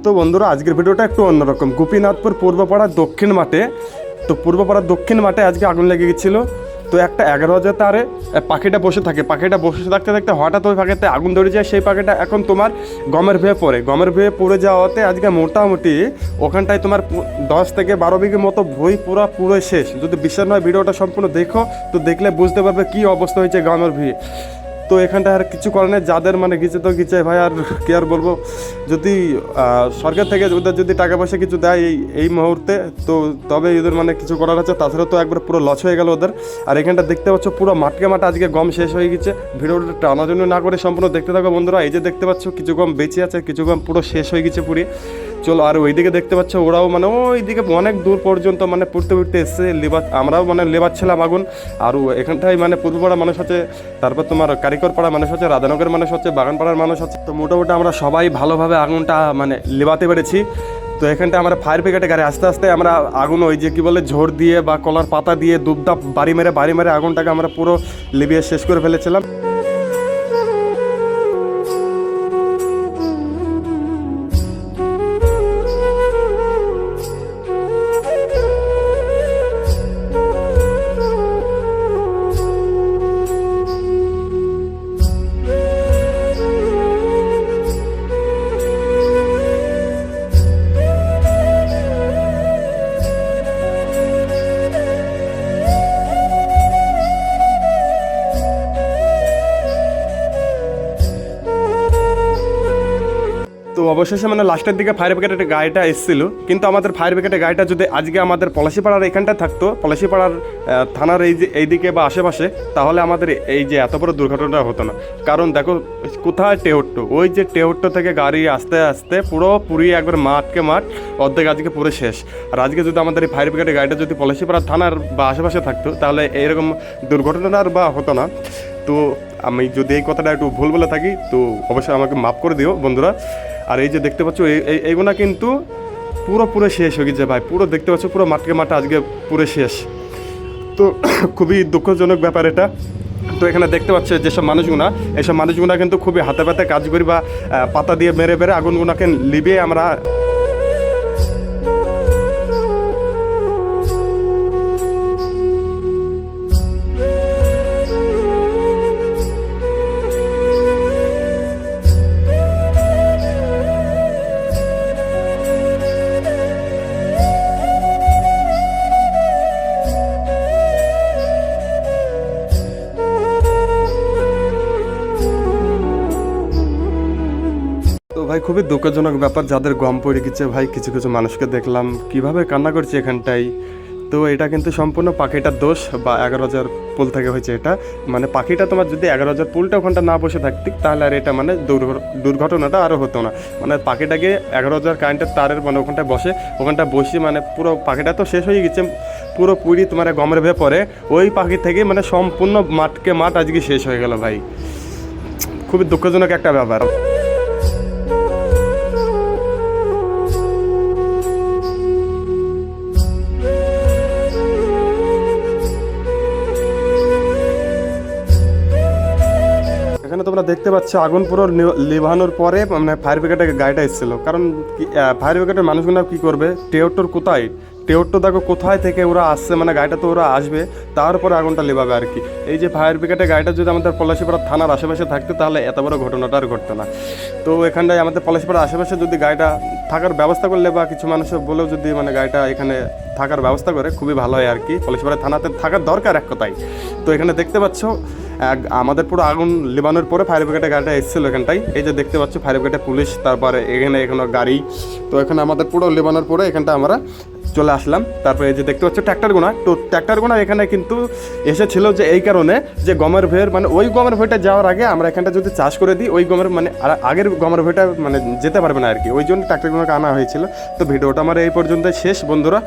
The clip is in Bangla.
তো বন্ধুরা, আজকের ভিডিওটা একটু অন্যরকম। গোপীনাথপুর পূর্বপাড়ার দক্ষিণ মাঠে, তো পূর্বপাড়ার দক্ষিণ মাঠে আজকে আগুন লেগে গেছিলো। তো একটা 11,000 তারে পাখিটা বসে থাকে, পাখিটা বসে থাকতে থাকতে হঠাৎ ওই পাখিতে আগুন ধরে যায়। সেই পাখিটা এখন তোমার গমের ভেয়ে পড়ে, গমের ভেয়ে পড়ে যাওয়াতে আজকে মোটামুটি ওখানটায় তোমার 10 থেকে 12 বিঘে মতো ভুঁই পুরো শেষ। যদি বিশ্বাস নয় ভিডিওটা সম্পূর্ণ দেখো, তো দেখলে বুঝতে পারবে কী অবস্থা হয়েছে গমের ভুঁই। তো এখানটা আর কিছু করে নেই, যাদের মানে গিয়েছে তো গিয়েছে ভাই, আর কি আর বলবো। যদি সরকার থেকে ওদের যদি টাকা পয়সা কিছু দেয় এই মুহূর্তে, তো তবে এদের মানে কিছু করার আছে, তাছাড়া তো একবার পুরো লস হয়ে গেল ওদের। আর এখানটা দেখতে পাচ্ছ পুরো মাঠকে মাঠ আজকে গম শেষ হয়ে গেছে। ভিডিওটা টানার জন্য না করে সম্পূর্ণ দেখতে থাকো বন্ধুরা। এই যে দেখতে পাচ্ছ কিছু গম বেঁচে আছে, কিছু গম পুরো শেষ হয়ে গেছে পুরি। চলো, আর ওইদিকে দেখতে পাচ্ছ ওরাও মানে ওইদিকে অনেক দূর পর্যন্ত মানে পড়তে এসছে লেবার, আমরাও মানে লেবার ছিলাম আগুন। আর এখানটাই মানে পূর্বপাড়া মানুষ আছে, তারপর তোমার কারিকর পাড়া মানুষ আছে, রাধানগর মানুষ আছে, বাগানপাড়ার মানুষ আছে। তো মোটামুটি আমরা সবাই ভালোভাবে আগুনটা মানে লেবাতে পেরেছি। তো এখানটা আমরা ফায়ার ব্রিগেডে গাড়ি আস্তে আস্তে আমরা আগুন ওই যে কী বলে ঝোড় দিয়ে বা কলার পাতা দিয়ে দুবদাপ বাড়ি মেরে আগুনটাকে আমরা পুরো লিবিয়ে শেষ করে ফেলেছিলাম। তো অবশেষে মানে লাস্টের দিকে ফায়ার ব্রিগেডের গাড়িটা এসেছিলো, কিন্তু আমাদের ফায়ার ব্রিগেডের গাড়িটা যদি আজকে আমাদের পলাশিপাড়ার এখানটা থাকতো, পলাশিপাড়ার থানার এইদিকে বা আশেপাশে, তাহলে আমাদের এই যে এত বড় দুর্ঘটনাটা হতো না। কারণ দেখো কোথায় টেহট্টো, ওই যে টেহট্টো থেকে গাড়ি আস্তে আস্তে পুরোপুরি একবার মাঠকে মাঠ অর্ধেক আজকে পুরো শেষ। আর আজকে যদি আমাদের এই ফায়ার ব্রিগেডের গাড়িটা যদি পলাশিপাড়ার থানার বা আশেপাশে থাকতো, তাহলে এইরকম দুর্ঘটনার বা হতো না। তো আমি যদি এই কথাটা একটু ভুল বলে থাকি, তো অবশ্যই আমাকে মাফ করে দিও বন্ধুরা। আর এই যে দেখতে পাচ্ছ এইগুলা কিন্তু পুরো শেষ হয়ে গেছে ভাই, পুরো দেখতে পাচ্ছ পুরো মাঠকে মাঠ আজকে পুরো শেষ। তো খুবই দুঃখজনক ব্যাপার এটা। তো এখানে দেখতে পাচ্ছ যেসব মানুষগুলা, এইসব মানুষগুলা কিন্তু খুবই হাতে পাতে কাজ করি বা পাতা দিয়ে মেরে আগুনগুলাকে লিবিয়ে আমরা তো ভাই খুবই দুঃখজনক ব্যাপার, যাদের গম পড়ে গেছে ভাই। কিছু কিছু মানুষকে দেখলাম কিভাবে কান্না করছে এখানটাই। তো এটা কিন্তু সম্পূর্ণ পাখিটার দোষ বা 11,000 পুল থেকে হয়েছে এটা। মানে পাখিটা তোমার যদি 11,000 পুলটা ওখানটা না বসে থাকতি, তাহলে আর এটা মানে দুর্ঘটনাটা আরও হতো না। মানে পাখিটাকে 11,000 কারেন্টের তারের মানে ওখানটায় ওখানটা বসে মানে পুরো পাখিটা তো শেষ হয়ে গেছে, পুরো পুরি তোমার গমের ভেয়ে পড়ে ওই পাখি থেকে মানে সম্পূর্ণ মাঠকে মাঠ আজকে শেষ হয়ে গেল ভাই। খুবই দুঃখজনক একটা ব্যাপার। এখানে তোমরা দেখতে পাচ্ছ আগুন পুরো লিভানোর পরে মানে ফায়ার ব্রিগেডের গাড়িটা এসেছিলো। কারণ ফায়ার ব্রিগেডের মানুষগুলো কী করবে, টেহট্টোর কোথায়, টেহট্টো দেখো কোথায় থেকে ওরা আসছে, মানে গাড়িটা তো ওরা আসবে, তারপরে আগুনটা লিভাবে আর কি। এই যে ফায়ার ব্রিগেডের গাড়িটা যদি আমাদের পলাশিপাড়া থানার আশেপাশে থাকতো, তাহলে এত বড় ঘটনাটা আর ঘটতো না। তো এখানটায় আমাদের পলাশিপাড়ার আশেপাশে যদি গাড়িটা থাকার ব্যবস্থা করলে বা কিছু মানুষের বলেও যদি মানে গাড়িটা এখানে থাকার ব্যবস্থা করে, খুবই ভালো হয় আর কি। পলাশিপাড়া থানাতে থাকার দরকার এক কথায়। তো এখানে দেখতে পাচ্ছ আমাদের পুরো আগুন লিবানোর পরে ফায়ার ব্রিগেডের গাড়িটা এসেছিলো এখানটায়। এই যে দেখতে পাচ্ছ ফায়ার ব্রিগেডের পুলিশ, তারপরে এখানে গাড়ি। তো এখানে আমাদের পুরো লিবানোর পরে এখানটা আমরা চলে আসলাম। তারপরে এই যে দেখতে পাচ্ছ ট্র্যাক্টরগুনা, তো ট্র্যাক্টরগুনা এখানে কিন্তু এসেছিলো যে এই কারণে যে গমের ভেয়ের মানে ওই গমের ভেটা যাওয়ার আগে আমরা এখানটা যদি চাষ করে দিই, ওই গমের মানে আগের গমের ভেটা মানে যেতে পারবে না আর কি, ওই জন্য ট্র্যাক্টরগুলোকে আনা হয়েছিল। তো ভিডিওটা আমার এই পর্যন্ত শেষ বন্ধুরা।